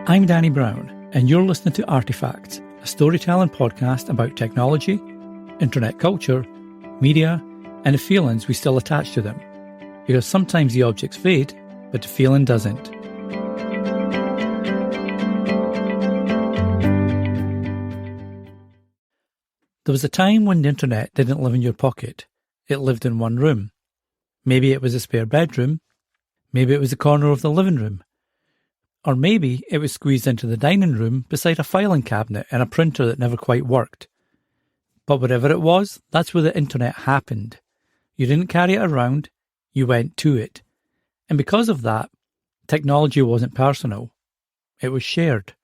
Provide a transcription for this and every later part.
I'm Danny Brown, and you're listening to Artifacts, a storytelling podcast about technology, internet culture, media, and the feelings we still attach to them. Because sometimes the objects fade, but the feeling doesn't. There was a time when the internet didn't live in your pocket. It lived in one room. Maybe it was a spare bedroom. Maybe it was a corner of the living room. Or maybe it was squeezed into the dining room beside a filing cabinet and a printer that never quite worked. But whatever it was, that's where the internet happened. You didn't carry it around, you went to it. And because of that, technology wasn't personal. It was shared.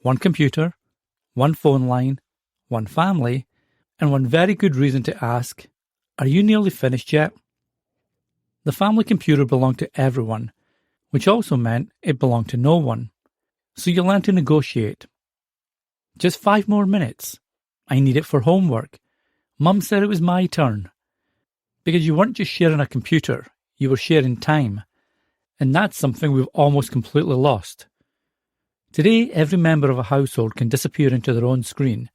One computer, one phone line, one family, and one very good reason to ask, are you nearly finished yet? The family computer belonged to everyone, which also meant it belonged to no one. So you learned to negotiate. Just 5 more minutes. I need it for homework. Mum said it was my turn. Because you weren't just sharing a computer, you were sharing time. And that's something we've almost completely lost. Today, every member of a household can disappear into their own screen.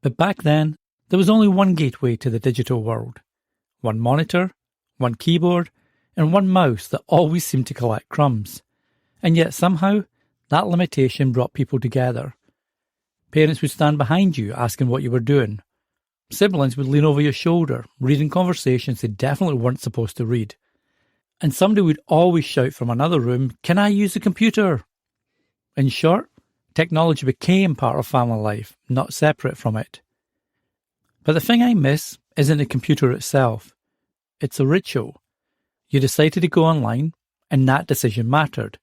But back then, there was only one gateway to the digital world. One monitor, one keyboard, and one mouse that always seemed to collect crumbs. And yet somehow, that limitation brought people together. Parents would stand behind you asking what you were doing. Siblings would lean over your shoulder, reading conversations they definitely weren't supposed to read. And somebody would always shout from another room, "Can I use the computer?" In short, technology became part of family life, not separate from it. But the thing I miss isn't the computer itself. It's a ritual. You decided to go online, and that decision mattered.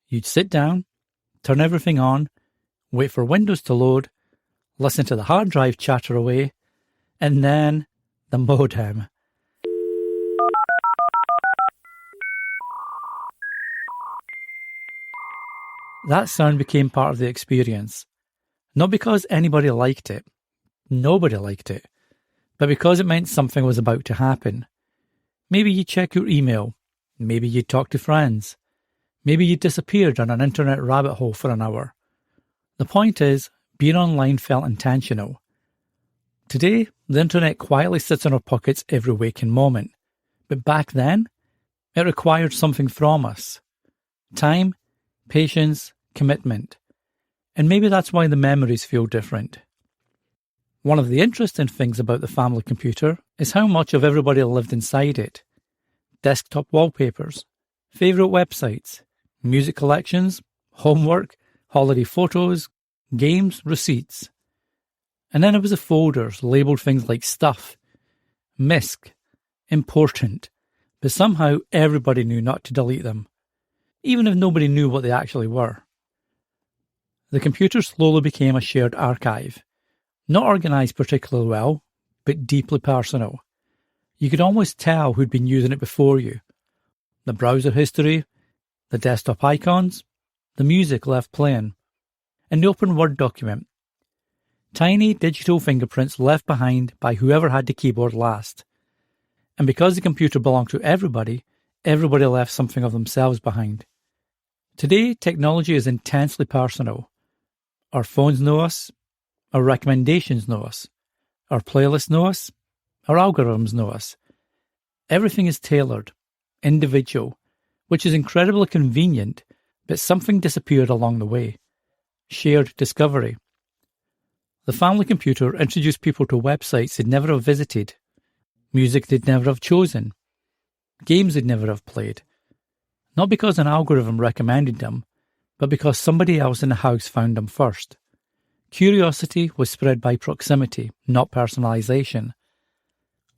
You'd sit down, turn everything on, wait for Windows to load, listen to the hard drive chatter away, and then the modem. That sound became part of the experience. Not because anybody liked it. Nobody liked it. But because it meant something was about to happen. Maybe you check your email. Maybe you talk to friends. Maybe you disappeared on an internet rabbit hole for an hour. The point is, being online felt intentional. Today, the internet quietly sits in our pockets every waking moment. But back then, it required something from us. Time, patience, commitment. And maybe that's why the memories feel different. One of the interesting things about the family computer is how much of everybody lived inside it. Desktop wallpapers, favourite websites, music collections, homework, holiday photos, games, receipts. And then there was the folders labelled things like stuff, misc, important, but somehow everybody knew not to delete them, even if nobody knew what they actually were. The computer slowly became a shared archive. Not organised particularly well, but deeply personal. You could almost tell who'd been using it before you. The browser history, the desktop icons, the music left playing, and the open Word document. Tiny digital fingerprints left behind by whoever had the keyboard last. And because the computer belonged to everybody, everybody left something of themselves behind. Today, technology is intensely personal. Our phones know us. Our recommendations know us. Our playlists know us. Our algorithms know us. Everything is tailored, individual, which is incredibly convenient, but something disappeared along the way. Shared discovery. The family computer introduced people to websites they'd never have visited, music they'd never have chosen, games they'd never have played. Not because an algorithm recommended them, but because somebody else in the house found them first. Curiosity was spread by proximity, not personalisation.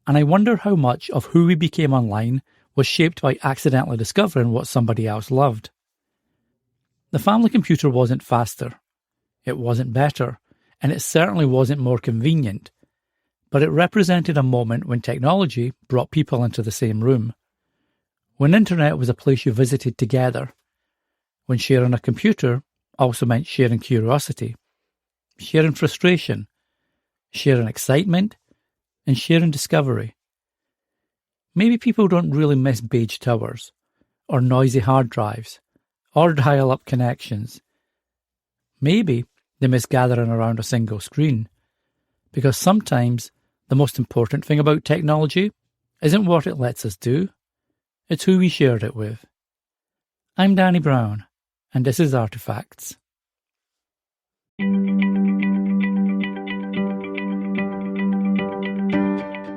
And I wonder how much of who we became online was shaped by accidentally discovering what somebody else loved. The family computer wasn't faster, it wasn't better, and it certainly wasn't more convenient, but it represented a moment when technology brought people into the same room. When internet was a place you visited together. When sharing a computer also meant sharing curiosity. Sharing frustration, sharing excitement, and sharing discovery. Maybe people don't really miss beige towers, or noisy hard drives, or dial-up connections. Maybe they miss gathering around a single screen. Because sometimes the most important thing about technology isn't what it lets us do, it's who we shared it with. I'm Danny Brown, and this is Artifacts.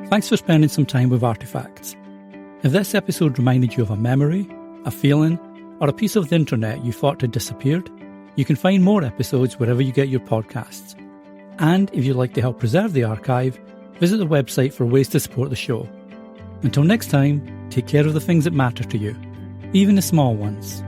Thanks for spending some time with Artifacts. If this episode reminded you of a memory, a feeling, or a piece of the internet you thought had disappeared, you can find more episodes wherever you get your podcasts. And if you'd like to help preserve the archive, visit the website for ways to support the show. Until next time, take care of the things that matter to you, even the small ones.